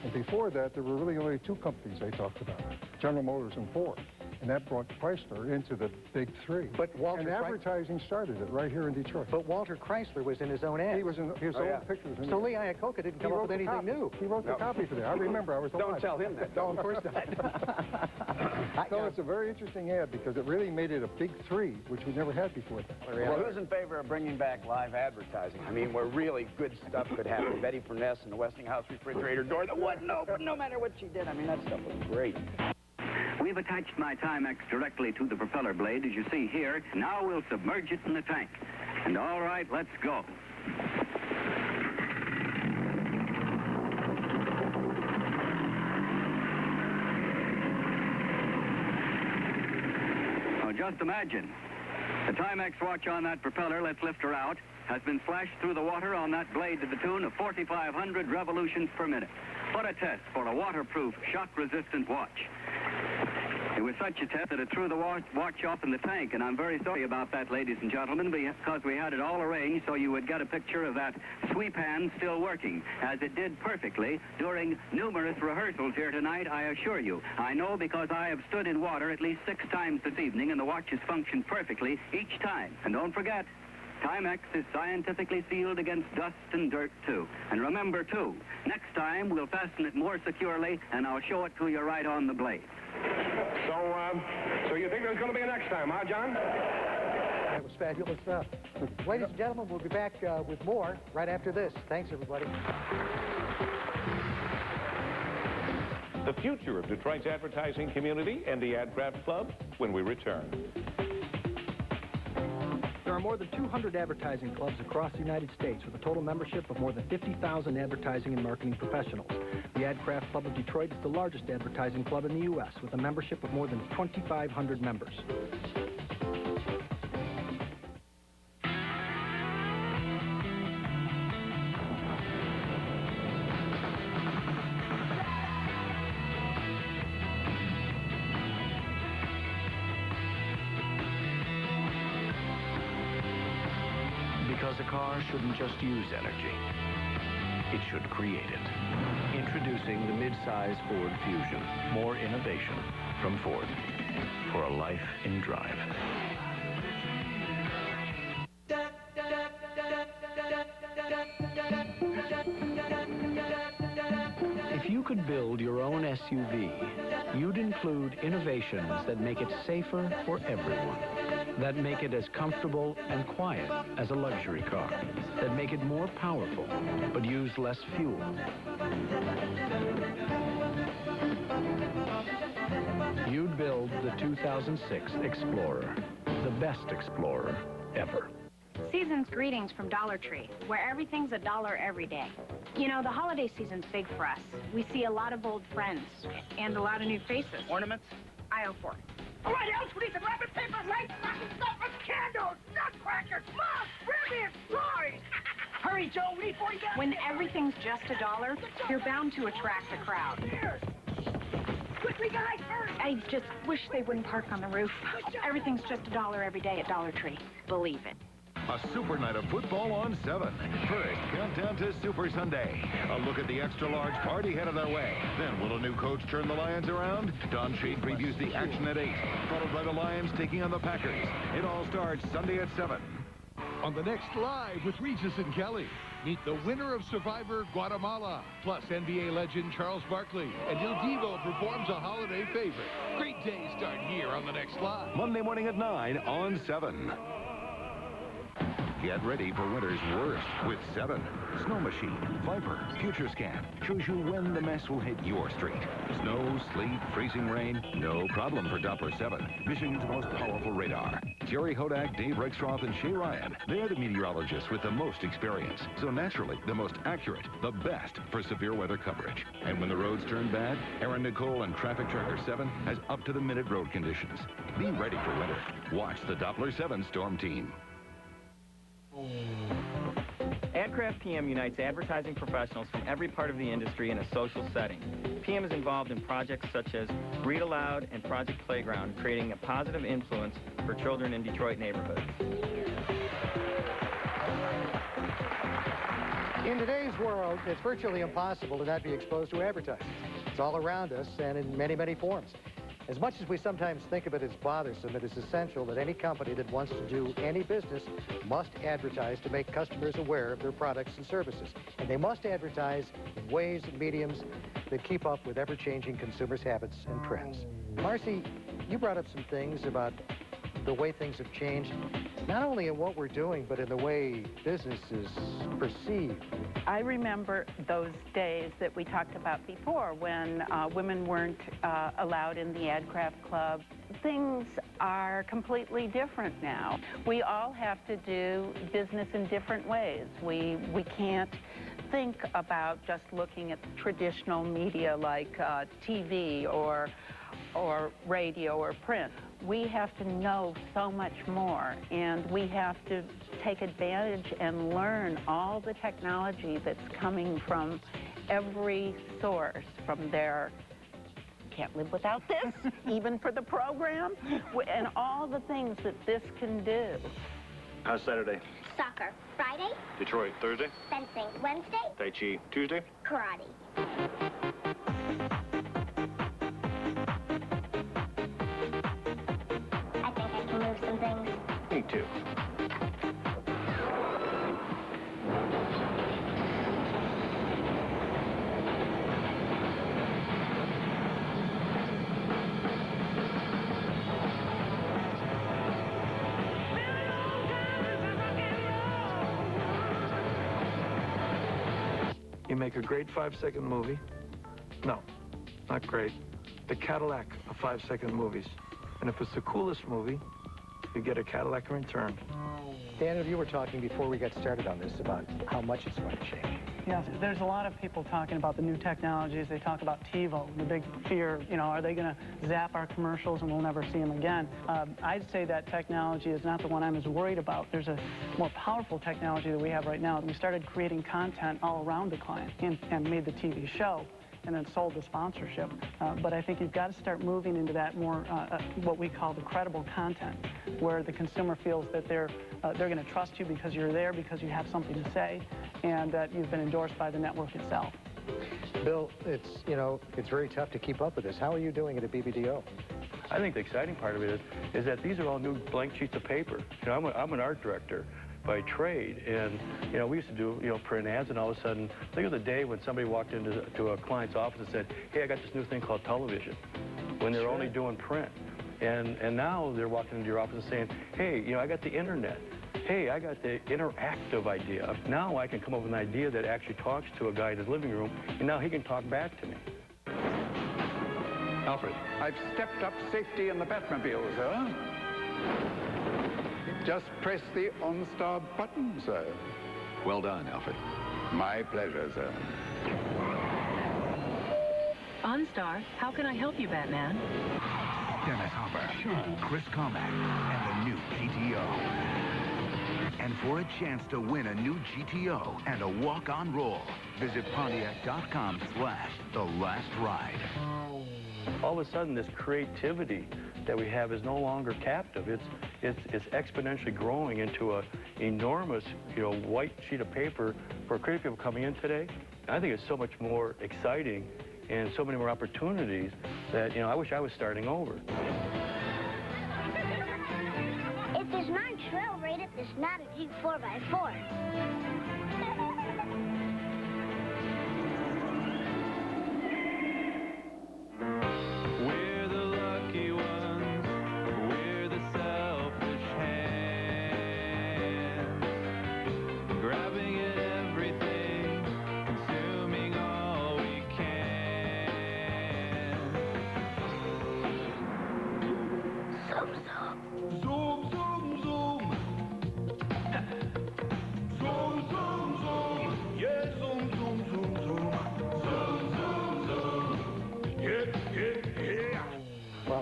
And before that, there were really only two companies they talked about, General Motors and Ford. And that brought Chrysler into the big three. But Walter advertising started it right here in Detroit. But Walter Chrysler was in his own ad. He was in his own pictures. So Lee Iacocca didn't come up with anything new. He wrote the copy for that. I remember, I was alive. Don't tell him that. No, of course not. No, it's a very interesting ad because it really made it a big three, which we never had before. Well, who's in favor of bringing back live advertising? I mean, where really good stuff could happen. Betty Furness and the Westinghouse refrigerator door that wouldn't open no matter what she did. I mean, that stuff was great. We've attached my Timex directly to the propeller blade, as you see here. Now we'll submerge it in the tank. And all right, let's go. just imagine. The Timex watch on that propeller, let's lift her out, has been slashed through the water on that blade to the tune of 4,500 revolutions per minute. What a test for a waterproof, shock-resistant watch. It was such a test that it threw the watch off in the tank, and I'm very sorry about that, ladies and gentlemen, because we had it all arranged so you would get a picture of that sweep hand still working, as it did perfectly during numerous rehearsals here tonight, I assure you. I know because I have stood in water at least 6 times this evening, and the watch has functioned perfectly each time. And don't forget, Timex is scientifically sealed against dust and dirt, too. And remember, too, next time we'll fasten it more securely, and I'll show it to you right on the blade. So you think there's going to be a next time, huh, John? That was fabulous stuff. Ladies and gentlemen, we'll be back with more right after this. Thanks, everybody. The future of Detroit's advertising community and the Adcraft Club when we return. There are more than 200 advertising clubs across the United States with a total membership of more than 50,000 advertising and marketing professionals. The Adcraft Club of Detroit is the largest advertising club in the U.S. with a membership of more than 2,500 members. Because a car shouldn't just use energy, it should create it. Introducing the mid-size Ford Fusion. More innovation from Ford for a life in drive. If you could build your own SUV, you'd include innovations that make it safer for everyone, that make it as comfortable and quiet as a luxury car, that make it more powerful but use less fuel. You'd build the 2006 Explorer, the best Explorer ever. Season's greetings from Dollar Tree, where everything's $1 every day. You know, the holiday season's big for us. We see a lot of old friends and a lot of new faces. Ornaments? Aisle 4. All right, else we need some wrapping paper, lights, stocking stuffers, candles, nutcrackers, moss, ribbons, toys. Hurry, Joe, we need 40 gallons. When everything's just $1, you're bound to attract a crowd. Cheers. Quickly, guys, hurry. I just wish they wouldn't park on the roof. Everything's just $1 every day at Dollar Tree. Believe it. A super night of football on 7. First, countdown to Super Sunday. A look at the extra-large party headed our way. Then, will a new coach turn the Lions around? Don Shade previews the action at 8, followed by the Lions taking on the Packers. It all starts Sunday at 7. On the next Live with Regis and Kelly, meet the winner of Survivor Guatemala, plus NBA legend Charles Barkley, and Il Divo performs a holiday favorite. Great days start here on the next Live. Monday morning at 9 on 7. Get ready for winter's worst with 7. Snow Machine, Viper, Future Scan shows you when the mess will hit your street. Snow, sleet, freezing rain, no problem for Doppler 7, Michigan's most powerful radar. Jerry Hodak, Dave Rexroth, and Shay Ryan, they're the meteorologists with the most experience. So naturally, the most accurate, the best for severe weather coverage. And when the roads turn bad, Aaron Nicole and Traffic Tracker 7 has up-to-the-minute road conditions. Be ready for winter. Watch the Doppler 7 Storm Team. Adcraft PM unites advertising professionals from every part of the industry in a social setting. PM is involved in projects such as Read Aloud and Project Playground, creating a positive influence for children in Detroit neighborhoods. In today's world, it's virtually impossible to not be exposed to advertising. It's all around us and in many, many forms. As much as we sometimes think of it as bothersome, it is essential that any company that wants to do any business must advertise to make customers aware of their products and services. And they must advertise in ways and mediums that keep up with ever-changing consumers' habits and trends. Marcy, you brought up some things about the way things have changed, not only in what we're doing, but in the way business is perceived. I remember those days that we talked about before when women weren't allowed in the Adcraft Club. Things are completely different now. We all have to do business in different ways. We can't think about just looking at traditional media like TV or radio or print. we have to know so much more, and we have to take advantage and learn all the technology that's coming from every source, from their can't live without this, even for the program, and all the things that this can do. How's Saturday? Soccer. Friday. Detroit, Thursday? Fencing. Wednesday. Tai Chi, Tuesday? Karate. I think I can move some things. Me too. You make a great 5-second movie. No, not great. The Cadillac of 5-second movies. And if it's the coolest movie, you get a Cadillac in return. Daniel, you were talking before we got started on this about how much it's going to change. Yes, there's a lot of people talking about the new technologies. They talk about TiVo, the big fear, you know, are they going to zap our commercials and we'll never see them again? I'd say that technology is not the one I'm as worried about. There's a more powerful technology that we have right now. We started creating content all around the client and made the TV show and then sold the sponsorship. But I think you've got to start moving into that more, what we call the credible content, where the consumer feels that they're going to trust you because you're there, because you have something to say, and that you've been endorsed by the network itself. Bill, it's very tough to keep up with this. How are you doing it at BBDO? I think the exciting part of it is that these are all new blank sheets of paper. You know, I'm an art director by trade, and you know, we used to do print ads, and all of a sudden, think of the day when somebody walked into a client's office and said, "Hey, I got this new thing called television," when they're only doing print, and now they're walking into your office and saying, "Hey, you know, I got the internet. Hey, I got the interactive idea. Now I can come up with an idea that actually talks to a guy in his living room, and now he can talk back to me." Alfred. I've stepped up safety in the Batmobile, sir. Just press the OnStar button, sir. Well done, Alfred. My pleasure, sir. OnStar, how can I help you, Batman? Dennis Hopper, Chris Carmack, and the new GTO. And for a chance to win a new GTO and a walk-on roll, visit Pontiac.com/The Last Ride. All of a sudden, this creativity that we have is no longer captive. It's exponentially growing into an enormous, white sheet of paper for creative people coming in today. I think it's so much more exciting and so many more opportunities that, I wish I was starting over. If there's not a trail rated, there's not a Jeep 4x4.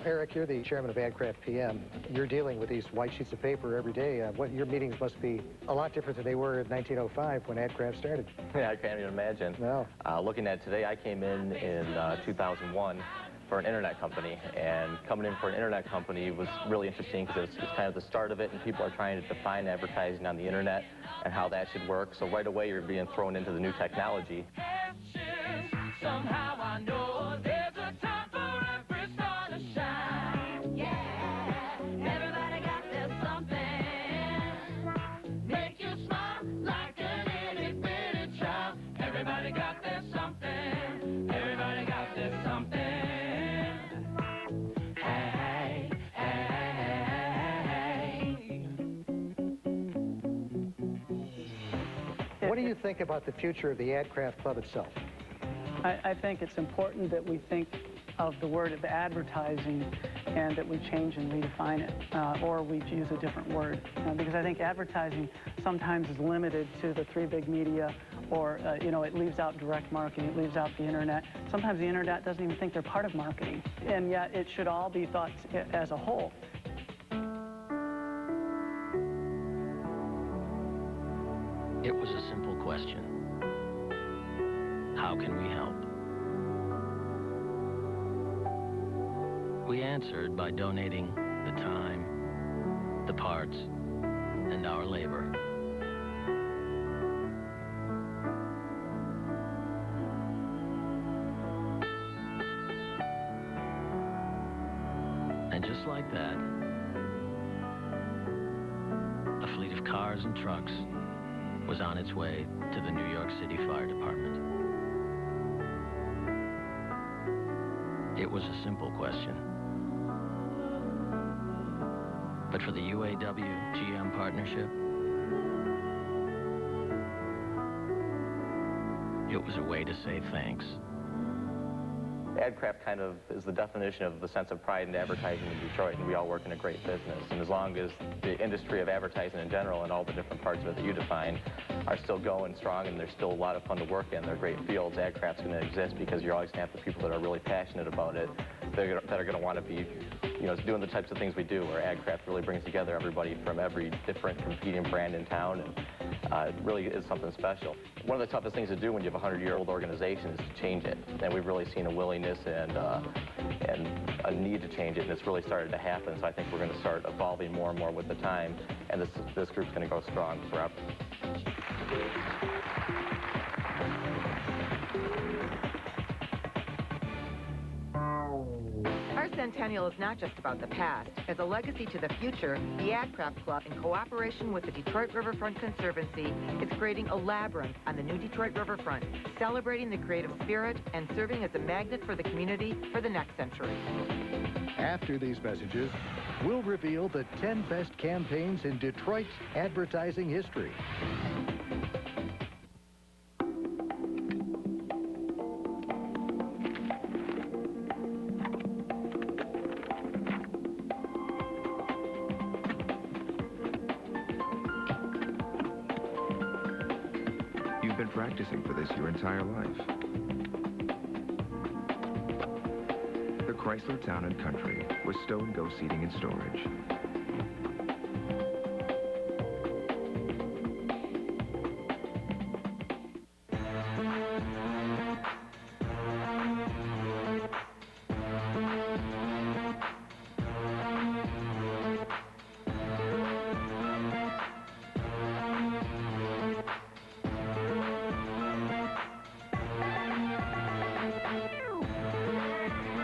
Eric, you're the chairman of Adcraft PM. You're dealing with these white sheets of paper every day. Your meetings must be a lot different than they were in 1905 when Adcraft started. Yeah, I can't even imagine. No. Looking at today, I came in 2001 for an internet company, and coming in for an internet company was really interesting because it's kind of the start of it, and people are trying to define advertising on the internet and how that should work. So right away, you're being thrown into the new technology. Somehow I know there's a time for every star to shine. Yeah, everybody got their something. Make you smile like an itty bitty child. Everybody got their something. Everybody got their something. Hey, hey, hey. What do you think about the future of the Adcraft Club itself? I think it's important that we think of the word of advertising and that we change and redefine it, or we use a different word. Because I think advertising sometimes is limited to the three big media or you know, it leaves out direct marketing, it leaves out the internet. Sometimes the internet doesn't even think they're part of marketing, and yet it should all be thought as a whole. It was a simple question. How can we help? We answered by donating the time, the parts, and our labor. And just like that, a fleet of cars and trucks was on its way to the New York City Fire Department. It was a simple question. But for the UAW-GM partnership, it was a way to say thanks. Adcraft kind of is the definition of the sense of pride in advertising in Detroit, and we all work in a great business. And as long as the industry of advertising in general and all the different parts of it that you define are still going strong and there's still a lot of fun to work in, they're great fields, Adcraft's going to exist because you're always going to have the people that are really passionate about it, that are going to want to be, you know, doing the types of things we do, where Adcraft really brings together everybody from every different competing brand in town, and it really is something special. One of the toughest things to do when you have a 100-year-old organization is to change it, and we've really seen a willingness and a need to change it, and it's really started to happen. So I think we're going to start evolving more and more with the time, and this group's going to go strong forever. Our Centennial is not just about the past. As a legacy to the future, the Adcraft Club, in cooperation with the Detroit Riverfront Conservancy, is creating a labyrinth on the new Detroit Riverfront, celebrating the creative spirit and serving as a magnet for the community for the next century. After these messages, we'll reveal the 10 best campaigns in Detroit's advertising history. You've been practicing for this your entire life. The Chrysler Town & Country with Stow & Go seating and storage.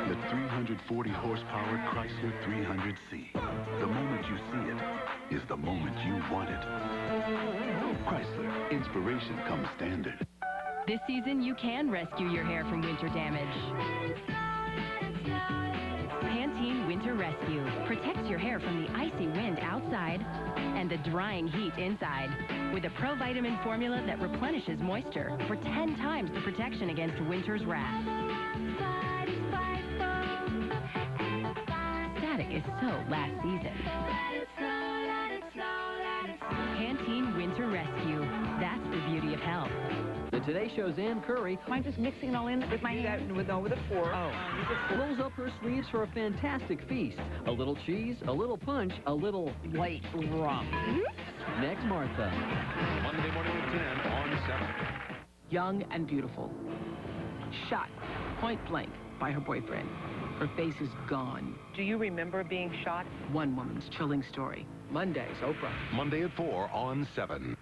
The 340 horsepower Chrysler 300C. The moment you see it is the moment you want it. Chrysler, inspiration comes standard. This season, you can rescue your hair from winter damage. Pantene Winter Rescue protects your hair from the icy wind outside and the drying heat inside with a pro-vitamin formula that replenishes moisture for 10 times the protection against winter's wrath. Static is so last season. Pantene Winter Rescue. That's the beauty of health. The Today Show's Ann Curry. Am I just mixing it all in with my hand? With a fork. Oh. Rolls up her sleeves for a fantastic feast. A little cheese, a little punch, a little white rum. Next, Martha. Monday morning at 10 on 7. Young and beautiful. Shot point blank by her boyfriend. Her face is gone. Do you remember being shot? One woman's chilling story. Mondays, Oprah. Monday at 4 on 7.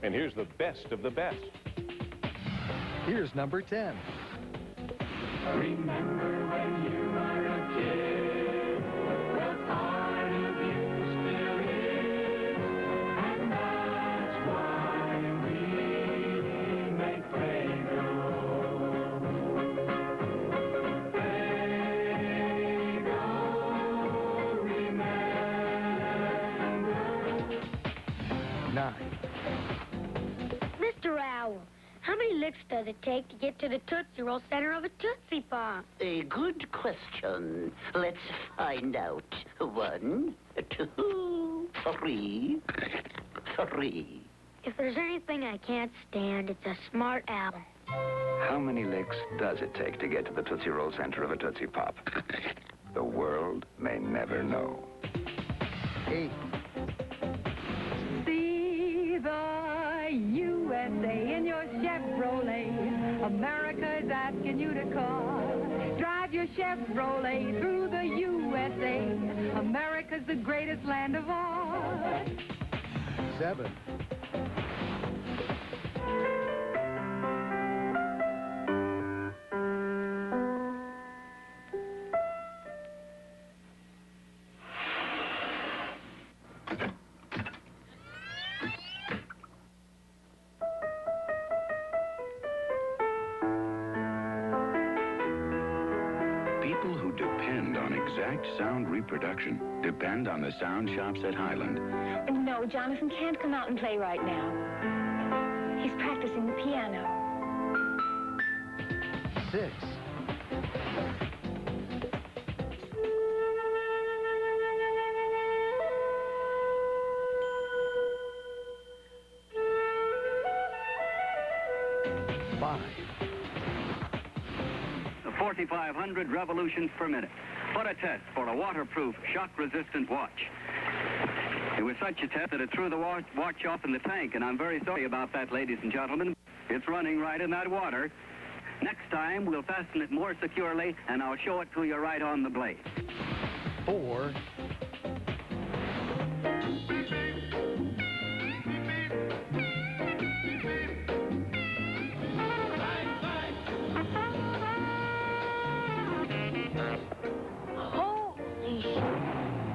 And here's the best of the best. Here's number 10. Remember when you were a kid. 9. Mr. Owl, how many licks does it take to get to the Tootsie Roll center of a Tootsie Pop? A good question. Let's find out. 1, 2, 3. If there's anything I can't stand, it's a smart owl. How many licks does it take to get to the Tootsie Roll center of a Tootsie Pop? The world may never know. 8. See the USA in your Chevrolet. America is asking you to call. Drive your Chevrolet through the USA. America's the greatest land of all. 7. People who depend on exact sound reproduction depend on the sound shops at Highland. No, Jonathan can't come out and play right now. He's practicing the piano. 6. Five. 4,500 revolutions per minute. What a test for a waterproof, shock-resistant watch. It was such a test that it threw the watch off in the tank, and I'm very sorry about that, ladies and gentlemen. It's running right in that water. Next time, we'll fasten it more securely, and I'll show it to you right on the blade. 4. Holy shit.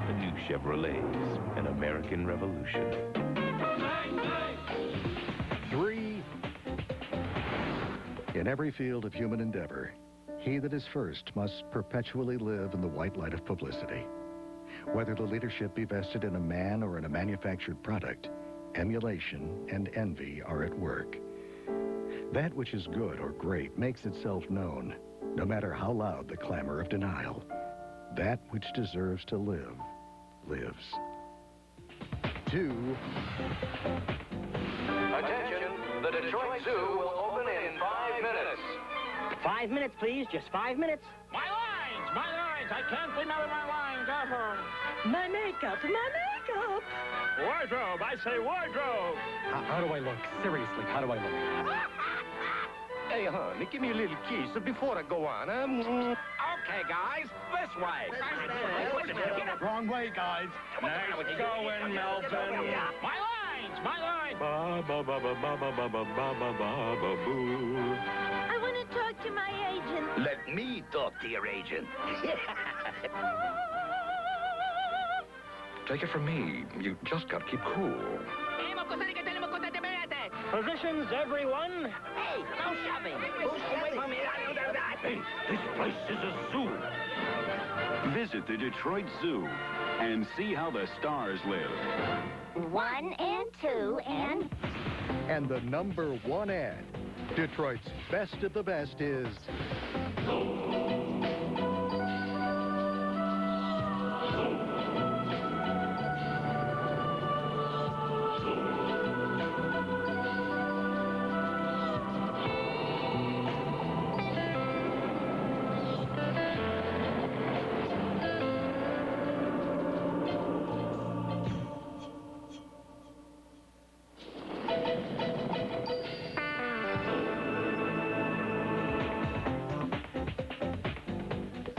The new Chevrolets, an American revolution. 3. In every field of human endeavor, he that is first must perpetually live in the white light of publicity. Whether the leadership be vested in a man or in a manufactured product, emulation and envy are at work. That which is good or great makes itself known, no matter how loud the clamor of denial. That which deserves to live, lives. 2. Attention, the Detroit Zoo will open in 5 minutes. 5 minutes, please. Just 5 minutes. My lines! My lines! I can't remember my lines. My makeup. My makeup. Wardrobe! I say wardrobe! How do I look? Seriously, how do I look? Hey, honey, give me a little kiss before I go on, Okay, guys, this way. Wrong way, guys. Nice going, Melvin. My lines! My lines! Ba ba ba ba ba ba ba ba ba ba ba boo. I want to talk to my agent. Let me talk to your agent. Take it from me. You just got to keep cool. Positions, everyone. Hey, no shoving. Who's away from me? I don't know that. Hey, this place is a zoo. Visit the Detroit Zoo and see how the stars live. 1 and 2 and... And the #1 ad, Detroit's best of the best is...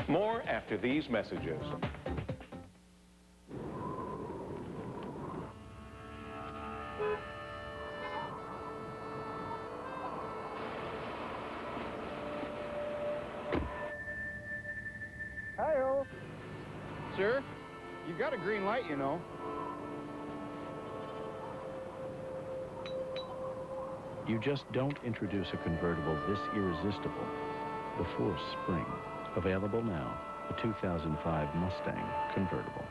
More after these messages. Hi-yo. Sir, you got a green light, you know. You just don't introduce a convertible this irresistible. The Force Spring. Available now. The 2005 Mustang convertible.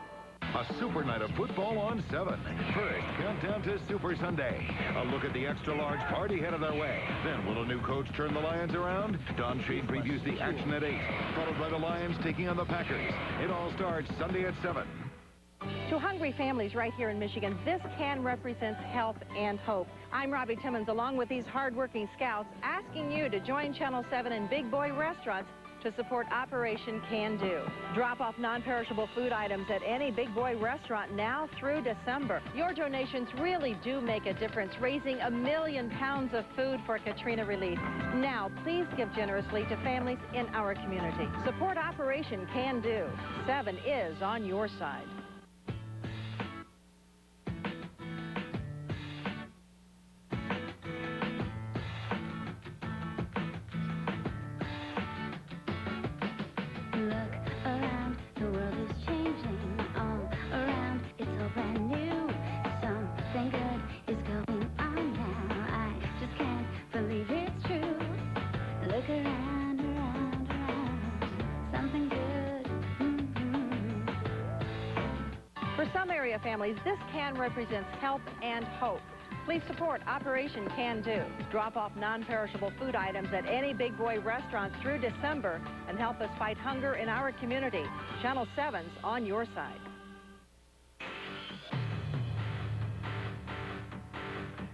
A super night of football on 7. First, countdown to Super Sunday. A look at the extra-large party headed our way. Then, will a new coach turn the Lions around? Don Shade previews the action at 8, followed by the Lions taking on the Packers. It all starts Sunday at 7. To hungry families right here in Michigan, this can represent health and hope. I'm Robbie Timmons, along with these hardworking scouts, asking you to join Channel 7 and Big Boy Restaurants to support Operation Can Do. Drop off non-perishable food items at any Big Boy restaurant now through December. Your donations really do make a difference, raising 1 million pounds of food for Katrina relief. Now, please give generously to families in our community. Support Operation Can Do. 7 is on your side. Families, this can represents health and hope. Please support Operation Can Do. Drop off non-perishable food items at any Big Boy restaurant through December and help us fight hunger in our community. Channel 7's on your side.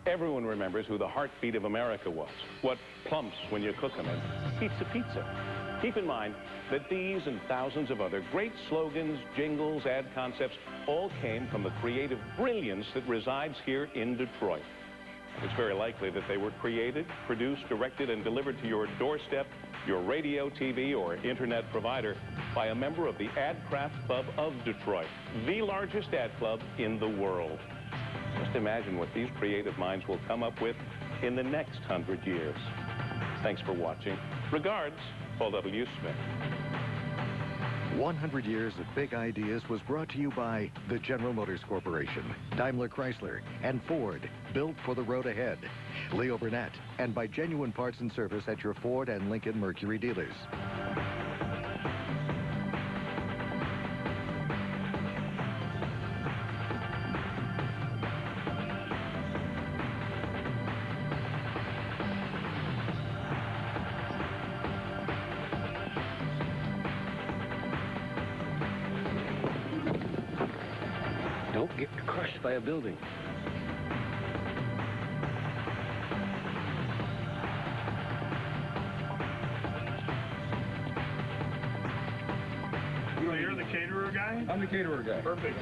Everyone remembers who the heartbeat of America was, what plumps when you cook them, and pizza pizza. Keep in mind that these and thousands of other great slogans, jingles, ad concepts all came from the creative brilliance that resides here in Detroit. It's very likely that they were created, produced, directed, and delivered to your doorstep, your radio, TV, or internet provider by a member of the Adcraft Club of Detroit, the largest ad club in the world. Just imagine what these creative minds will come up with in the next 100 years. Thanks for watching. Regards, Paul W. Smith. 100 Years of Big Ideas was brought to you by the General Motors Corporation, Daimler Chrysler, and Ford, built for the road ahead. Leo Burnett, and by Genuine Parts and Service at your Ford and Lincoln Mercury dealers. Don't get crushed by a building. So you're the caterer guy? I'm the caterer guy. Perfect.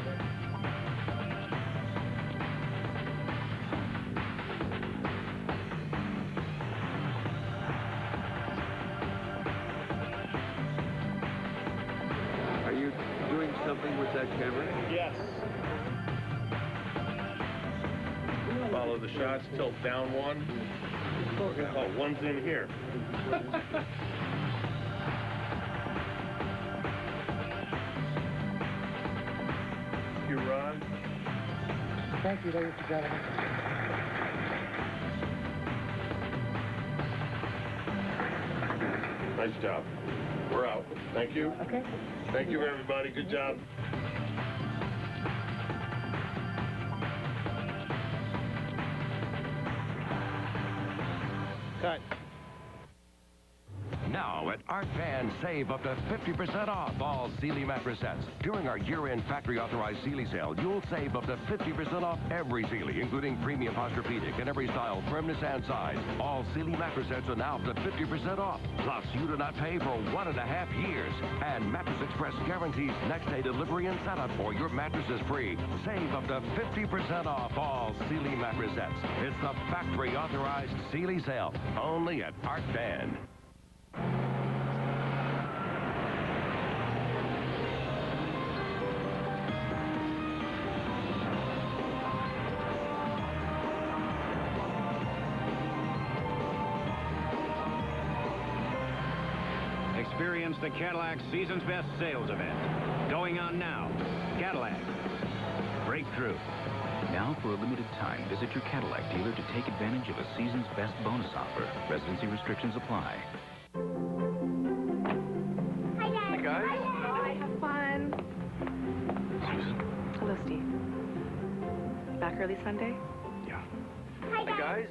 Are you doing something with that camera? Yes. Follow the shots, tilt down one. Oh, one's in here. Thank you, Ron. Thank you, ladies and gentlemen. Nice job. We're out. Thank you. Okay. Thank you, everybody. Good job. Cut. Now at Art Van, save up to 50% off all Sealy mattress sets. During our year-end factory-authorized Sealy sale, you'll save up to 50% off every Sealy, including premium Posturepedic and every style, firmness, and size. All Sealy mattress sets are now up to 50% off. Plus, you do not pay for 1.5 years. And Mattress Express guarantees next-day delivery and setup, or your mattress is free. Save up to 50% off all Sealy mattress sets. It's the factory-authorized Sealy sale, only at Art Van. Experience the Cadillac Season's Best Sales Event. Going on now. Cadillac. Breakthrough. Now, for a limited time, visit your Cadillac dealer to take advantage of a Season's Best bonus offer. Residency restrictions apply. Hi, Dad. Hey, guys. Bye. Have fun. Susan, early Sunday? Yeah. Hi, guys.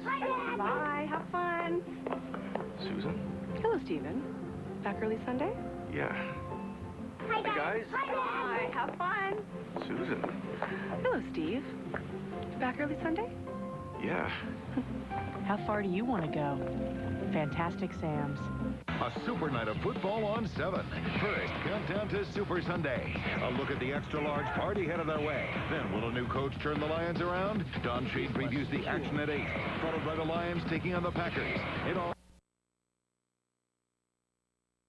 Bye. Have fun. Susan? Hello, Stephen. Back early Sunday? Yeah. Hi, guys. Bye. Have fun. Susan? Hello, Steve. Back early Sunday? Yeah. How far do you want to go? Fantastic Sam's. A super night of football on 7. First, countdown to Super Sunday. A look at the extra-large party headed our way. Then, will a new coach turn the Lions around? Don Shade previews the action at 8, followed by the Lions taking on the Packers. It all...